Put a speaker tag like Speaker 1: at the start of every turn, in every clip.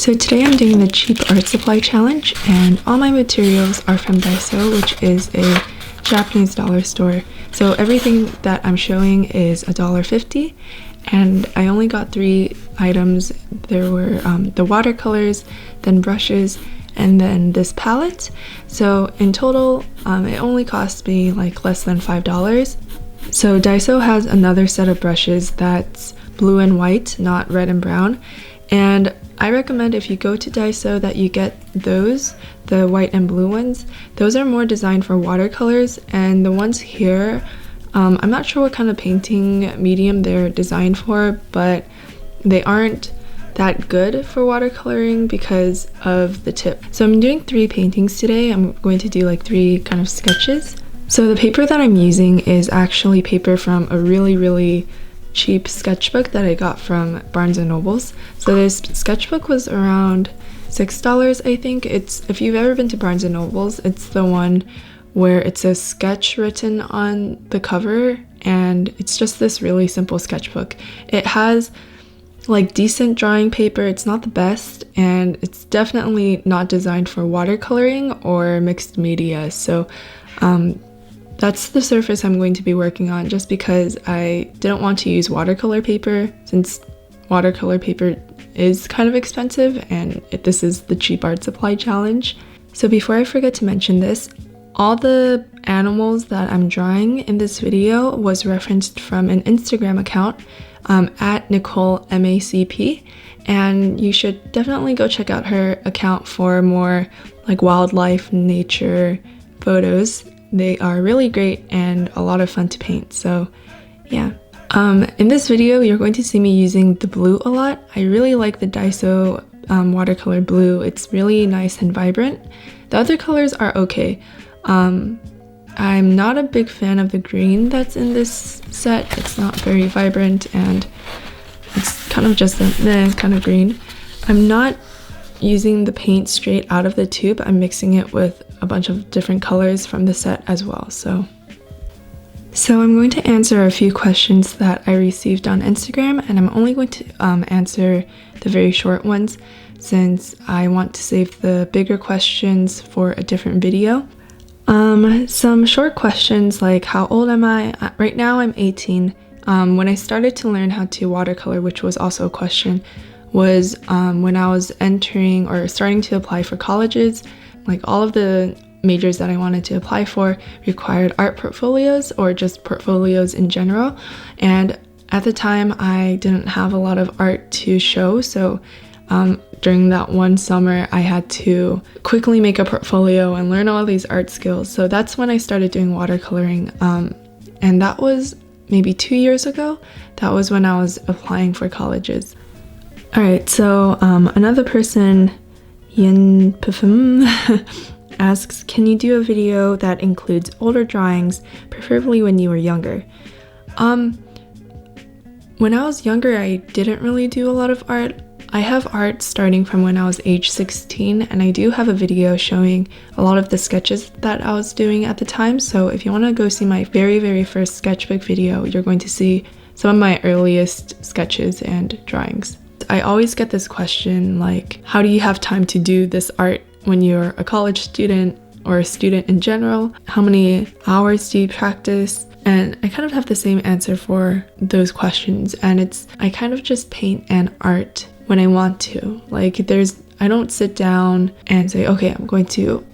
Speaker 1: So today I'm doing the cheap art supply challenge, and all my materials are from Daiso, which is a Japanese dollar store. So everything that I'm showing is $1.50, and I only got 3 items. There were the watercolors, then brushes, and then this palette. So in total, it only cost me like less than $5. So Daiso has another set of brushes that's blue and white, not red and brown. And I recommend if you go to Daiso that you get those, the white and blue ones. Those are more designed for watercolors, and the ones here, I'm not sure what kind of painting medium they're designed for, but they aren't that good for watercoloring because of the tip. So I'm doing 3 paintings today. I'm going to do like 3 kind of sketches. So the paper that I'm using is actually paper from a really cheap sketchbook that I got from Barnes & Noble's. So this sketchbook was around $6, I think. If you've ever been to Barnes & Noble's, it's the one where it's a sketch written on the cover, and it's just this really simple sketchbook. It has like decent drawing paper. It's not the best, and it's definitely not designed for watercoloring or mixed media. So that's the surface I'm going to be working on, just because I didn't want to use watercolor paper since watercolor paper is kind of expensive, and this is the cheap art supply challenge. So before I forget to mention this, all the animals that I'm drawing in this video was referenced from an Instagram account at Nicole MACP, and you should definitely go check out her account for more like wildlife, nature photos. They are really great and a lot of fun to paint, so yeah. In this video, you're going to see me using the blue a lot. I really like the Daiso watercolor blue. It's really nice and vibrant. The other colors are okay. I'm not a big fan of the green that's in this set. It's not very vibrant, and it's kind of just a kind of green. I'm not using the paint straight out of the tube. I'm mixing it with a bunch of different colors from the set as well. So I'm going to answer a few questions that I received on Instagram, and I'm only going to answer the very short ones since I want to save the bigger questions for a different video. Some short questions like how old am I? Right now I'm 18. When I started to learn how to watercolor, which was also a question, was when I was entering or starting to apply for colleges. Like all of the majors that I wanted to apply for required art portfolios or just portfolios in general, and at the time I didn't have a lot of art to show, so during that one summer I had to quickly make a portfolio and learn all these art skills. So that's when I started doing watercoloring, and that was maybe 2 years ago. That was when I was applying for colleges. Alright, so another person, Yin Pfm, asks, can you do a video that includes older drawings, preferably when you were younger? When I was younger, I didn't really do a lot of art. I have art starting from when I was age 16, and I do have a video showing a lot of the sketches that I was doing at the time. So if you want to go see my very first sketchbook video, you're going to see some of my earliest sketches and drawings. I always get this question like, how do you have time to do this art when you're a college student or a student in general? How many hours do you practice? And I kind of have the same answer for those questions, and I kind of just paint and art when I want to. Like I don't sit down and say, okay, I'm going to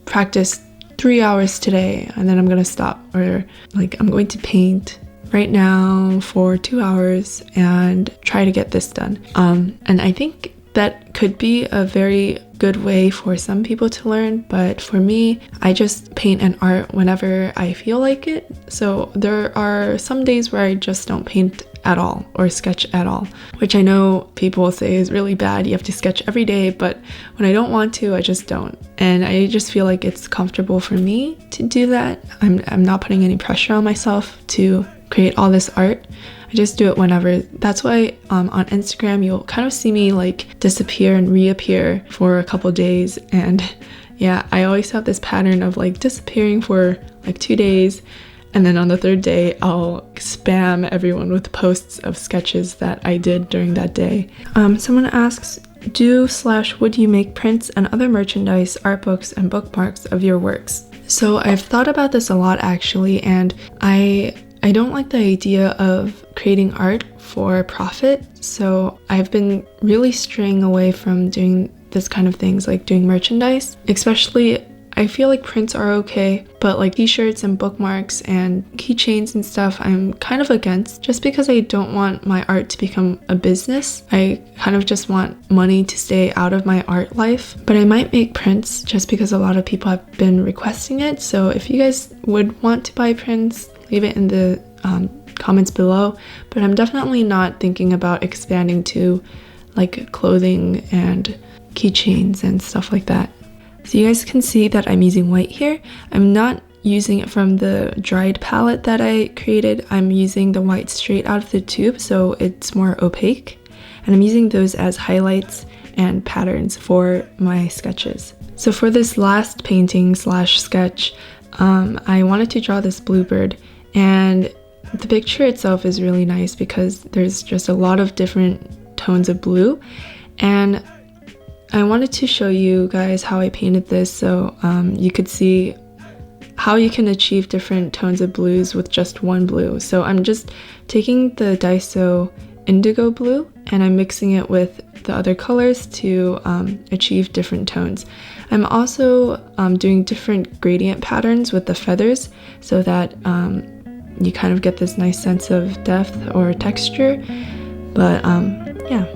Speaker 1: practice 3 hours today and then I'm gonna stop, or like I'm going to paint right now for 2 hours and try to get this done. And I think that could be a very good way for some people to learn, but for me, I just paint and art whenever I feel like it. So there are some days where I just don't paint at all or sketch at all, which I know people say is really bad. You have to sketch every day, but when I don't want to, I just don't. And I just feel like it's comfortable for me to do that. I'm not putting any pressure on myself to create all this art. I just do it whenever. That's why on Instagram you'll kind of see me like disappear and reappear for a couple days, and yeah, I always have this pattern of like disappearing for like 2 days And then on the third day, I'll spam everyone with posts of sketches that I did during that day. Someone asks, would you make prints and other merchandise, art books, and bookmarks of your works? So I've thought about this a lot actually, and I don't like the idea of creating art for profit. So I've been really straying away from doing this kind of things, like doing merchandise. Especially, I feel like prints are okay, but like t-shirts and bookmarks and keychains and stuff, I'm kind of against, just because I don't want my art to become a business. I kind of just want money to stay out of my art life. But I might make prints just because a lot of people have been requesting it. So if you guys would want to buy prints, leave it in the comments below. But I'm definitely not thinking about expanding to like clothing and keychains and stuff like that. So you guys can see that I'm using white here. I'm not using it from the dried palette that I created. I'm using the white straight out of the tube, so it's more opaque. And I'm using those as highlights and patterns for my sketches. So for this last painting slash sketch, I wanted to draw this bluebird, and the picture itself is really nice because there's just a lot of different tones of blue. And I wanted to show you guys how I painted this so you could see how you can achieve different tones of blues with just one blue. So I'm just taking the Daiso indigo blue and I'm mixing it with the other colors to achieve different tones. I'm also doing different gradient patterns with the feathers so that you kind of get this nice sense of depth or texture. But yeah.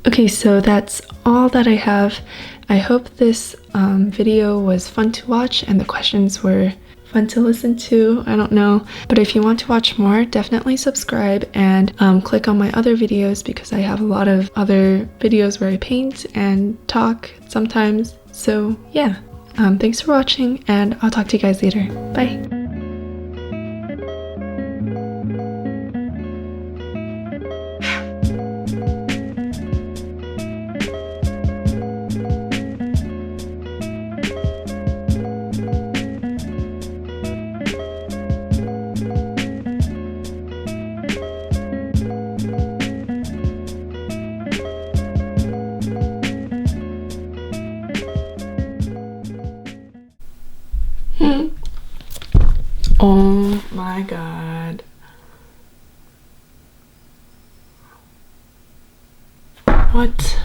Speaker 1: Okay, so that's all that I have. I hope this video was fun to watch and the questions were fun to listen to. I don't know, but if you want to watch more, definitely subscribe and click on my other videos because I have a lot of other videos where I paint and talk sometimes. So yeah, thanks for watching and I'll talk to you guys later. Bye! Oh my god. What?